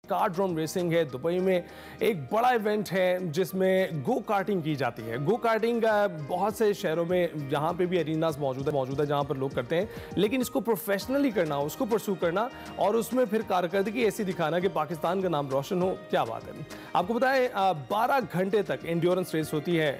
Car drone racing है। Dubai में एक बड़ा इवेंट है जिसमें गो कार्टिंग की जाती है। गो कार्टिंग बहुत से शहरों में यहाँ पे भी एरिनास मौजूद है जहाँ पर लोग करते हैं, लेकिन इसको प्रोफेशनली करना, उसको परस्यू करना और उसमें फिर कारकर्दगी ऐसी दिखाना कि पाकिस्तान का नाम रोशन हो, क्या बात है। आपको बताएं 12 घंटे तक एंड्योरेंस रेस होती है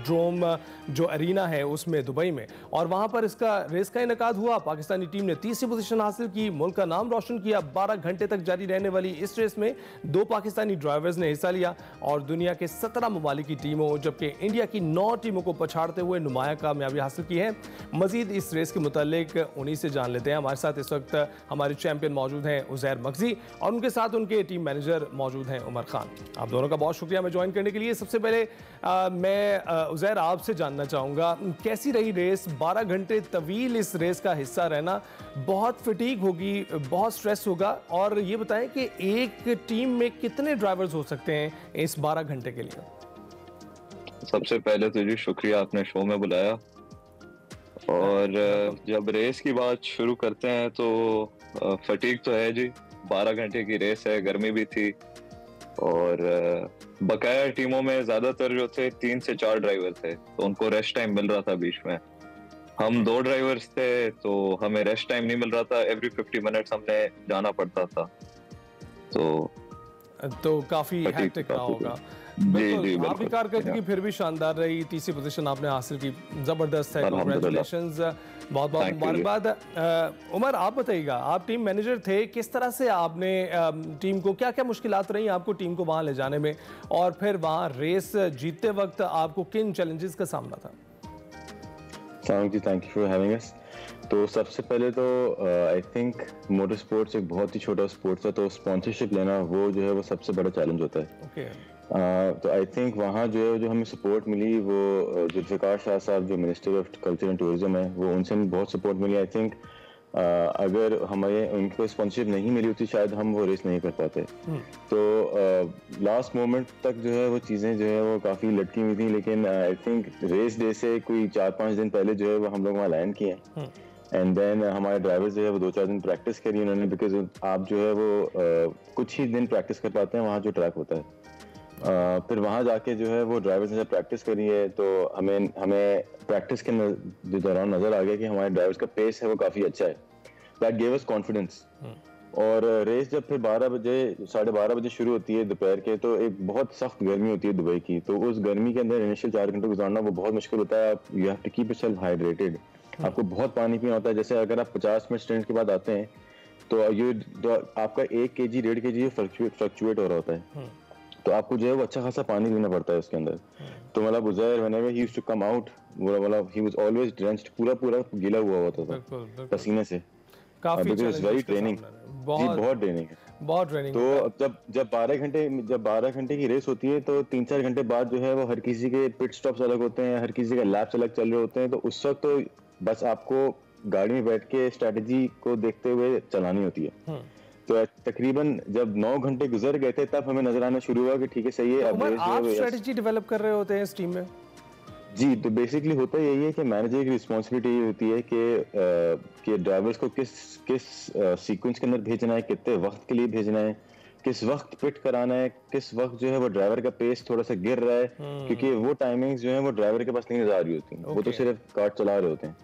ड्रोम जो एरिना है उसमें दुबई में, और वहाँ पर इसका रेस का इनेकाद हुआ। पाकिस्तानी टीम ने तीसरी पोजीशन हासिल की, मुल्क का नाम रोशन किया। 12 घंटे तक जारी रहने वाली इस रेस में 2 पाकिस्तानी ड्राइवर्स ने हिस्सा लिया और दुनिया के 17 ममालिक की टीमों जबकि इंडिया की 9 टीमों को पछाड़ते हुए नुमाया कामयाबी हासिल की है। मजीद इस रेस के मुतालिक उन्हीं से जान लेते हैं। हमारे साथ इस वक्त हमारे चैंपियन मौजूद हैं उज़ैर मगजी और उनके साथ उनके टीम मैनेजर मौजूद हैं उमर खान। आप दोनों का बहुत शुक्रिया हमें ज्वाइन करने के लिए। सबसे पहले मैं उज़ैर आपसे जानना चाहूँगा, कैसी रही रेस? 12 घंटे तवील इस रेस का हिस्सा रहना, बहुत फटीग होगी, बहुत स्ट्रेस होगा, और ये बताएं कि एक टीम में कितने ड्राइवर्स हो सकते हैं इस 12 घंटे के लिए? सबसे पहले तो जी शुक्रिया, आपने शो में बुलाया। और जब रेस की बात शुरू करते हैं तो फटीग तो है जी, 12 घंटे की रेस है, गर्मी भी थी और बकाया टीमों में ज्यादातर जो थे 3 से 4 ड्राइवर थे तो उनको रेस्ट टाइम मिल रहा था बीच में। हम 2 ड्राइवर्स थे तो हमें रेस्ट टाइम नहीं मिल रहा था, एवरी 50 मिनट्स हमने जाना पड़ता था। तो काफी हैक्टिक रहा होगा। बिल्कुल, आपकी कारकर्दगी फिर भी शानदार रही, तीसरी पोजीशन आपने हासिल की, जबरदस्त है, कांग्रेचुलेशंस, बहुत बहुत मुबारकबाद। उमर, आप बताइएगा, आप टीम मैनेजर थे, किस तरह से आपने टीम को, क्या क्या मुश्किलात रही आपको टीम को वहां ले जाने में, और फिर वहां रेस जीतते वक्त आपको किन चैलेंजेस का सामना था? Thank you for having us. तो सबसे पहले तो आई थिंक मोटर स्पोर्ट्स एक बहुत ही छोटा स्पोर्ट्स है, तो स्पॉन्सरशिप लेना वो जो है वो सबसे बड़ा चैलेंज होता है। तो आई थिंक वहाँ जो हमें सपोर्ट मिली, वो जुल्फ़िकार शाह साहब जो minister of culture and tourism है, वो उनसे हमें बहुत सपोर्ट मिली। आई थिंक अगर हमें उनको स्पॉन्सरशिप नहीं मिली होती शायद हम वो रेस नहीं कर पाते। तो लास्ट मोमेंट तक जो है वो चीज़ें जो है वो काफ़ी लटकी हुई थी, लेकिन आई थिंक रेस डे से कोई 4-5 दिन पहले जो है वो हम लोग वहाँ लैंड किए एंड देन हमारे ड्राइवर जो है वो 2-4 दिन प्रैक्टिस करी उन्होंने, बिकॉज आप जो है वो कुछ ही दिन प्रैक्टिस कर पाते हैं वहाँ जो ट्रैक होता है। फिर वहाँ जाके जो है वो ड्राइवर्स ने जब प्रैक्टिस करी है तो हमें प्रैक्टिस के दौरान नजर आ गया कि हमारे ड्राइवर्स का पेस है वो काफी अच्छा है। That gave us confidence. और रेस जब फिर 12 बजे 12:30 बजे शुरू होती है दोपहर के, तो एक बहुत सख्त गर्मी होती है दुबई की, तो उस गर्मी के अंदर इनिशियल 4 घंटे गुजारना वो बहुत मुश्किल होता है। आप you have to keep yourself hydrated, आपको बहुत पानी पीना होता है। जैसे अगर आप 50 मिनट स्प्रिंट के बाद आते हैं तो आपका 1 kg 1.5 kg फ्लक्चुएट हो रहा होता है, तो आपको जो है वो अच्छा खासा पानी पीना पड़ता है उसके अंदर। तो मतलब Uzair whenever he used to come out, मतलब ही वाज ऑलवेज ड्रेंच्ड, पूरा गीला हुआ होता था पसीने से। काफी वेरी ट्रेनिंग, बहुत ट्रेनिंग है, बहुत ट्रेनिंग। तो जब 12 घंटे की रेस होती है तो 3-4 घंटे बाद जो है वो हर किसी के पिट स्टॉप्स अलग होते हैं, हर किसी के लैप्स अलग चल रहे होते हैं। तो उस वक्त तो बस आपको गाड़ी में बैठ के स्ट्रेटेजी को देखते हुए चलानी होती है। तो तकरीबन जब 9 घंटे गुजर गए थे तब हमें नजर आना शुरू हुआ कि ठीक है सही है। अब आप स्ट्रेटजी डेवलप कर रहे होते हैं इस टीम में? जी, तो बेसिकली होता यही है कि मैनेजर की रिस्पॉन्सिबिलिटी ये होती है कि ड्राइवर्स को किस सीक्वेंस के अंदर भेजना है, कितने वक्त के लिए भेजना है, किस वक्त पिट कराना है, किस वक्त जो है वो ड्राइवर का पेस थोड़ा सा गिर रहा है, क्योंकि वो टाइमिंग्स जो है वो ड्राइवर के पास नहीं नजर आ रही होती, वो तो सिर्फ कार चला रहे होते हैं।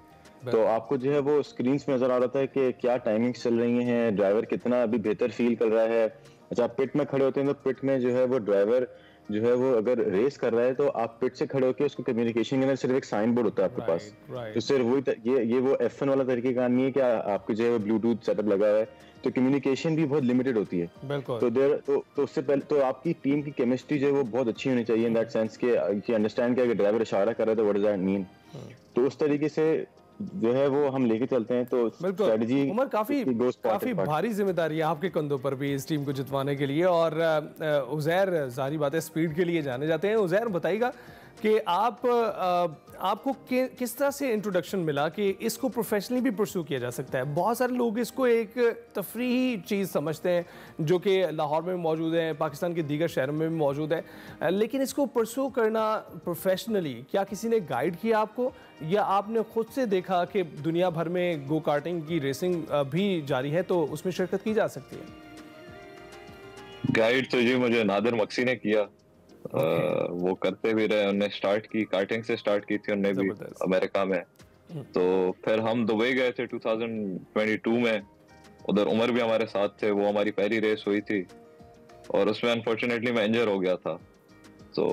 तो आपको जो है वो स्क्रीन्स में नजर आ रहा था कि क्या टाइमिंग्स चल रही हैं, ड्राइवर कितना अभी बेहतर फील कर रहा है। अच्छा, आप पिट में खड़े होते हैं तो पिट में जो है वो ड्राइवर जो है वो अगर रेस कर रहा है तो आप पिट से खड़े होकर उसको कम्युनिकेशन के अंदर सिर्फ एक साइन बोर्ड होता है आपके पास, तो सिर्फ वही ये वो F1 वाला तरीके का नहीं है कि आपको जो है वो ब्लूटूथ सेटअप लगा है, तो कम्युनिकेशन भी बहुत लिमिटेड होती है। तो उससे पहले तो आपकी टीम की केमिस्ट्री जो है वो बहुत अच्छी होनी चाहिए इन दैट सेंस कि अंडरस्टैंड किया कि ड्राइवर इशारा कर रहा है तो व्हाट डज दैट मीन। तो उस तरीके से जो है वो हम लेके चलते हैं। तो स्ट्रेटजी उमर काफी भारी जिम्मेदारी है आपके कंधों पर भी इस टीम को जितवाने के लिए। और उज़ैर, जारी बात है, स्पीड के लिए जाने जाते हैं। उज़ैर, बताइएगा कि आपको किस तरह से इंट्रोडक्शन मिला कि इसको प्रोफेशनली भी परस्यू किया जा सकता है? बहुत सारे लोग इसको एक तफरीही चीज़ समझते हैं जो कि लाहौर में मौजूद है, पाकिस्तान के दीगर शहरों में भी मौजूद है, लेकिन इसको परस्यू करना प्रोफेशनली, क्या किसी ने गाइड किया आपको या आपने खुद से देखा कि दुनिया भर में गो कार्टिंग की रेसिंग भी जारी है तो उसमें शिरकत की जा सकती है? गाइड तो जी मुझे नादिर मक्सी ने किया। वो करते भी रहे, उन्हें स्टार्ट की कार्टिंग से स्टार्ट की थी उन्हें भी जबरदस्त। अमेरिका में। तो फिर हम दुबई गए थे 2022 में, उधर उमर भी हमारे साथ थे, वो हमारी पहली रेस हुई थी और उसमें अनफॉर्चुनेटली मैं इंजर हो गया था। तो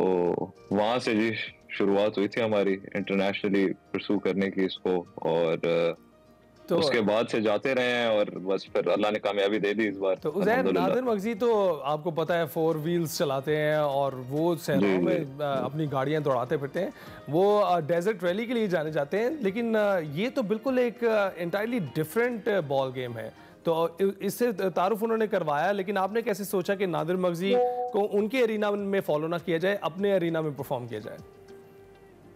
वहां से जी शुरुआत हुई थी हमारी इंटरनेशनली परसू करने की इसको, और तो उसके बाद से जाते रहे हैं और बस फिर अल्लाह ने कामयाबी दे दी इस बार तो उज़ैर, अल्हम्दुलिल्लाह। नादिर मगजी तो आपको पता है 4 व्हील्स चलाते हैं और वो जी शहरों जी में अपनी गाड़ियां दौड़ाते फिरते हैं। वो डेजर्ट रैली के लिए जाने जाते हैं, लेकिन ये तो बिल्कुल एक एंटायरली डिफरेंट बॉल गेम है। तो इससे तारुफ उन्होंने करवाया, लेकिन आपने कैसे सोचा कि नादिर मगजी को उनके एरिना में फॉलो ना किया जाए, अपने एरिना में परफॉर्म किया जाए?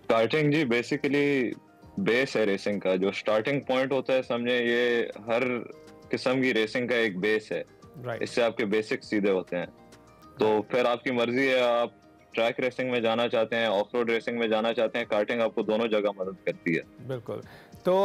कार्टिंग जी बेसिकली बेस है रेसिंग का, जो स्टार्टिंग पॉइंट होता है समझे, ये हर किस्म की रेसिंग का एक बेस है। राइट। इससे आपके बेसिक्स सीधे होते हैं। तो फिर आपकी मर्जी है, आप ट्रैक रेसिंग में जाना चाहते हैं, ऑफ रोड रेसिंग में जाना चाहते हैं, कार्टिंग आपको दोनों जगह मदद करती है। बिल्कुल। तो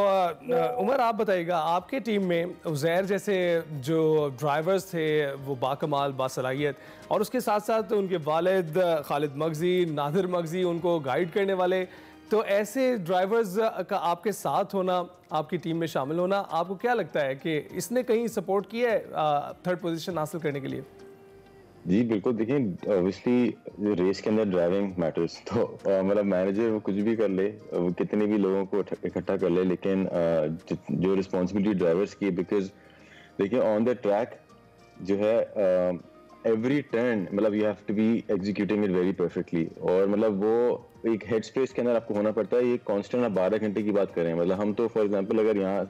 उमर, आप बताइएगा, आपके टीम में उज़ैर जैसे जो ड्राइवर्स थे वो बाकमाल, बासलाहियत, और उसके साथ साथ उनके वालिद खालिद मगजी, नादिर मगजी, उनको गाइड करने वाले, तो ऐसे ड्राइवर्स का आपके साथ होना, आपकी टीम में शामिल होना, आपको क्या लगता है कि इसने कहीं सपोर्ट किया है थर्ड पोजीशन हासिल करने के लिए? जी बिल्कुल, देखिए ऑब्वियसली जो रेस के अंदर ड्राइविंग मैटर्स, तो मतलब मैनेजर वो कुछ भी कर ले, वो कितने भी लोगों को इकट्ठा कर ले, लेकिन जो रिस्पॉन्सिबिलिटी ड्राइवर्स की, बिकॉज देखिए ऑन द ट्रैक जो है एवरी टर्न मतलब you have to be executing it very perfectly, और मतलब वो एक हेड स्पेस के अंदर आपको होना पड़ता है। ये कांस्टेंट आप 12 घंटे की बात करें, मतलब हम तो फॉर एग्जांपल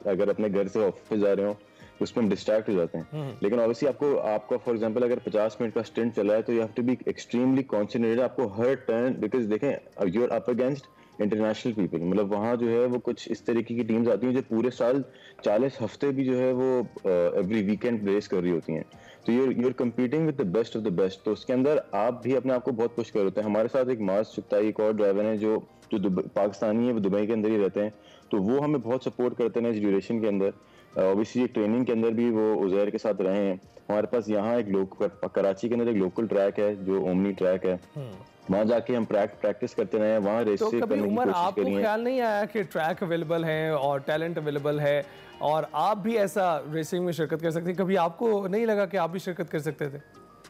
अगर अपने घर से ऑफिस जा रहे हो उसमें हम डिस्ट्रैक्ट हो जाते हैं, लेकिन ऑब्वियसली आपका फॉर एग्जांपल अगर 50 मिनट का स्टिंट चला है तो you have to be extremely concentrated, आपको हर टर्न, बिकॉज देखें you are up against international people, मतलब वहाँ जो है वो कुछ इस तरीके की टीम्स आती हैं जो पूरे साल 40 हफ्ते भी जो है वो एवरी वीकेंड रेस कर रही होती हैं। तो you're competing with the best of the best, तो उसके अंदर आप भी अपने आप को बहुत पुश कर होते हैं। हमारे साथ एक मार्स चुगताई, एक और ड्राइवर है जो पाकिस्तानी है, वो दुबई के अंदर ही रहते हैं, तो वो हमें बहुत सपोर्ट करते हैं इस ड्यूरेशन के अंदर। ऑब्वियसली ट्रेनिंग के अंदर भी वो उज़ैर के साथ रहे हैं। हमारे पास यहाँ एक कराची के अंदर एक लोकल ट्रैक है जो ओमनी ट्रैक है, वहाँ जाके हम प्रैक्टिस करते रहे हैं, वहाँ रेस तो करने कभी की उमर कोशिश आपको करी है। ख्याल नहीं आया कि ट्रैक अवेलेबल है और टैलेंट अवेलेबल है और आप भी ऐसा रेसिंग में शिरकत कर सकते हैं? कभी आपको नहीं लगा कि आप भी शिरकत कर सकते थे?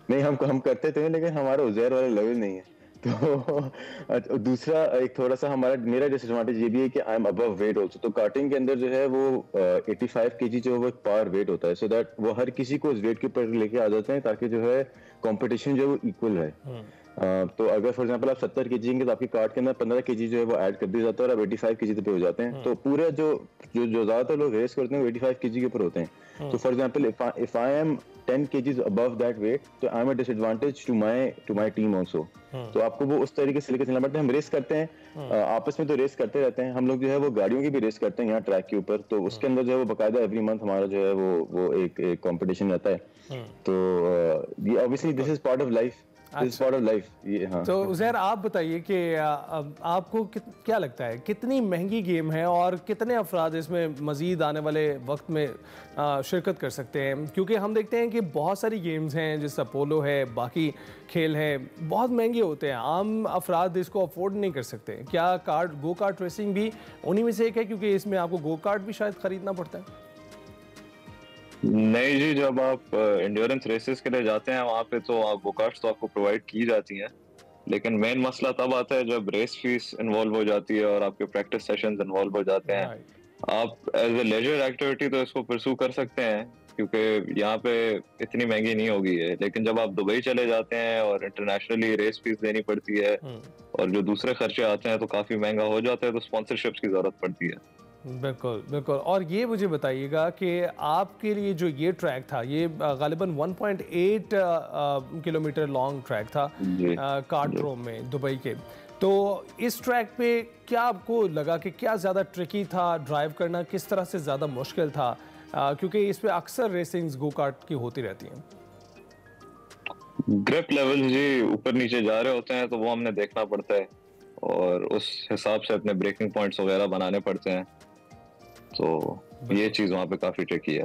नहीं, हम करते थे, लेकिन हमारा उज़ैर वाला लेवल नहीं है। तो दूसरा एक थोड़ा सा मेरा डिसएडवांटेज ये भी है कि I am above weight also, तो कार्टिंग के अंदर जो है वो 85 केजी जो है वो पार वेट होता है, सो दैट वो हर किसी को उस वेट के ऊपर लेके आ जाते हैं ताकि जो है कंपटीशन जो है वो इक्वल है। तो अगर फॉर एग्जांपल आप 70 केजी हैं तो आपकी कार्ट के अंदर 15 केजी जो है वो ऐड कर दिया जाता है और आप 85 केजी पे हो जाते हैं। तो पूरे जो ज्यादातर लोग रेस करते हैं वो 85 केजी के ऊपर होते हैं। तो for example if I am 10 KGs above that weight, तो I am a disadvantage to my team also. तो आपको वो उस तरीके से लेकर चलना पड़ता है। हम रेस करते हैं आपस में, तो रेस करते रहते हैं हम लोग, जो है वो गाड़ियों की भी रेस करते हैं यहाँ ट्रैक के ऊपर, तो उसके अंदर जो है वो बाकायदा एवरी मंथ हमारा जो है वो एक कंपटीशन रहता है। तो ये obviously this is part of life, this part of life ये। हाँ, तो उज़ैर, आप बताइए कि आपको क्या लगता है कितनी महंगी गेम है और कितने अफराद इसमें मज़ीद आने वाले वक्त में शिरकत कर सकते हैं? क्योंकि हम देखते हैं कि बहुत सारी गेम्स हैं, जैसे पोलो है, बाकी खेल हैं, बहुत महंगे होते हैं, आम अफराद इसको अफोर्ड नहीं कर सकते। क्या गो कार्ट रेसिंग भी उन्हीं में से एक है, क्योंकि इसमें आपको गो कार्ट भी शायद ख़रीदना पड़ता है? नहीं जी, जब आप एंड्योरेंस रेसेस के लिए जाते हैं वहाँ पे तो आप गोकार्ट्स तो आपको प्रोवाइड की जाती हैं, लेकिन मेन मसला तब आता है जब रेस फीस इन्वॉल्व हो जाती है और आपके प्रैक्टिस सेशंस इन्वॉल्व हो जाते हैं। आप एज ए लेजर एक्टिविटी तो इसको परसू कर सकते हैं क्योंकि यहाँ पे इतनी महंगी नहीं होगी है, लेकिन जब आप दुबई चले जाते हैं और इंटरनेशनली रेस फीस देनी पड़ती है और जो दूसरे खर्चे आते हैं तो काफी महंगा हो जाता है, तो स्पॉन्सरशिप्स की जरूरत पड़ती है। बिल्कुल बिल्कुल। और ये मुझे बताइएगा कि आपके लिए जो ये ट्रैक था, ये गालिबन 1.8 किलोमीटर लॉन्ग ट्रैक था कार्टरोम में दुबई के, तो इस ट्रैक पे क्या आपको लगा कि क्या ज़्यादा ट्रिकी था ड्राइव करना, किस तरह से ज़्यादा मुश्किल था? क्योंकि इस पे अक्सर रेसिंग्स गो कार्ट की होती रहती हैं। ग्रिप लेवल जी ऊपर नीचे जा रहे होते हैं तो वो हमने देखना पड़ता है और उस हिसाब से अपने ब्रेकिंग पॉइंट्स वगैरह बनाने पड़ते हैं, तो ये चीज़ वहाँ पे काफ़ी ट्रिकी है।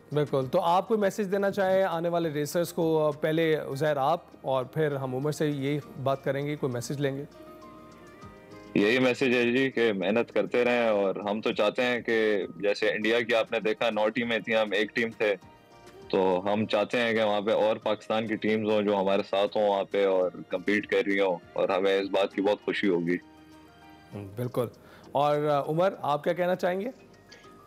बिल्कुल, तो आप कोई मैसेज देना चाहें आने वाले रेसर्स को? पहले उज़ैर आप और फिर हम उमर से यही बात करेंगे, कोई मैसेज लेंगे? यही मैसेज है जी कि मेहनत करते रहें, और हम तो चाहते हैं कि जैसे इंडिया की आपने देखा 9 टीमें थी, हम एक टीम थे, तो हम चाहते हैं कि वहाँ पे और पाकिस्तान की टीम्स हों जो हमारे साथ हों वहाँ पे और कम्पीट कर रही हों, और हमें इस बात की बहुत खुशी होगी। बिल्कुल। और उमर, आप क्या कहना चाहेंगे?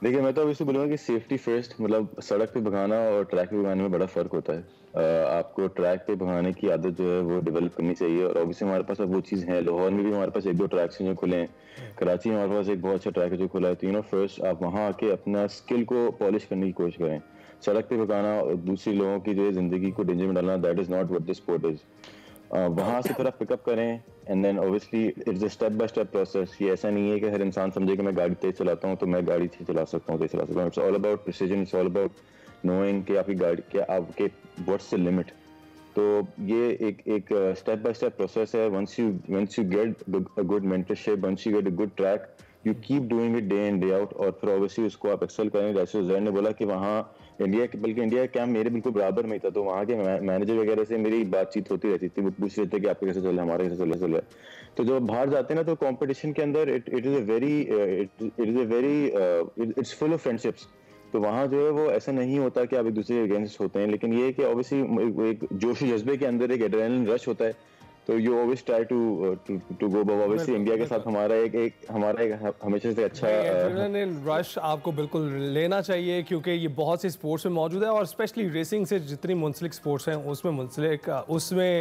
देखिए, मैं तो अभी से बोलूँगा कि सेफ्टी फर्स्ट, मतलब सड़क पे भगाना और ट्रैक पे भगाने में बड़ा फ़र्क होता है। आपको ट्रैक पे भगाने की आदत जो है वो डेवलप करनी चाहिए, और ऑब्वियसली हमारे पास अब वो चीज़ है। लाहौर में भी हमारे पास 1-2 ट्रैक्स हैं जो खुले हैं, कराची में हमारे पास एक बहुत अच्छा ट्रैक है जो खुला है। तो फर्स्ट आप वहाँ आके अपना स्किल को पॉलिश करने की कोशिश करें। सड़क पे भगाना और दूसरी लोगों की जो है ज़िंदगी को डेंजर में डालना, that is not what this sport is. वहाँ से फिर आप पिकअप करें, and then obviously it's a step by step process. ये ऐसा नहीं है कि हर इंसान समझे कि मैं गाड़ी तेज चलाता हूँ तो मैं गाड़ी तेज चला सकता हूँ, तेज चला सकता हूँ। It's all about precision, it's all about knowing कि आपकी गाड़ी क्या, आपके व्हाट्स द लिमिट। तो ये एक स्टेप बाय स्टेप प्रोसेस है। Once you get a good mentorship, once you get a good track, you keep doing it day in day out, और फिर ऑब्वियसली उसको आप एक्सेल करें। जैसे जैन ने बोला कि वहाँ बल्कि इंडिया का कैंप मेरे बिल्कुल बराबर में ही था, तो वहाँ के मैनेजर वगैरह से मेरी बातचीट होती रहती थी। वो पूछ रहे थे कि आपके कैसे चल रहा है, हमारा कैसे चल रहा है। तो जब बाहर जाते हैं ना, तो कंपटीशन के अंदर it is a very it's full of friendships. तो वहाँ जो है वो ऐसा नहीं होता कि आप एक दूसरे के अगेंस्ट होते हैं, लेकिन ये है कि ऑब्वियसली एक जोशी जज्बे के अंदर एक एड्रेनलिन रश होता है। तो you always try to go. Obviously India के साथ हमारा एक हमेशा से अच्छा एड्रेनलिन रश आपको बिल्कुल लेना चाहिए, क्योंकि ये बहुत सी स्पोर्ट्स में मौजूद है, और स्पेशली रेसिंग से जितनी मुंसलिक स्पोर्ट्स हैं उसमें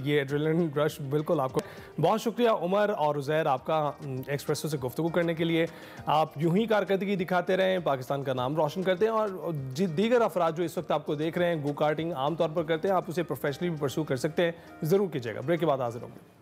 ये एड्रेनलिन रश बिल्कुल आपको। बहुत शुक्रिया उमर और उज़ैर आपका एक्सप्रेसो से गुफ्तगू करने के लिए। आप यूं ही कारकर्दगी दिखाते रहें, पाकिस्तान का नाम रोशन करते हैं, और दीगर अफराद जो इस वक्त आपको देख रहे हैं गो कार्टिंग आमतौर पर करते हैं, आप उसे प्रोफेशनली भी परस्यू कर सकते हैं, ज़रूर कीजिएगा। ब्रेक के बाद हाजिर होंगे।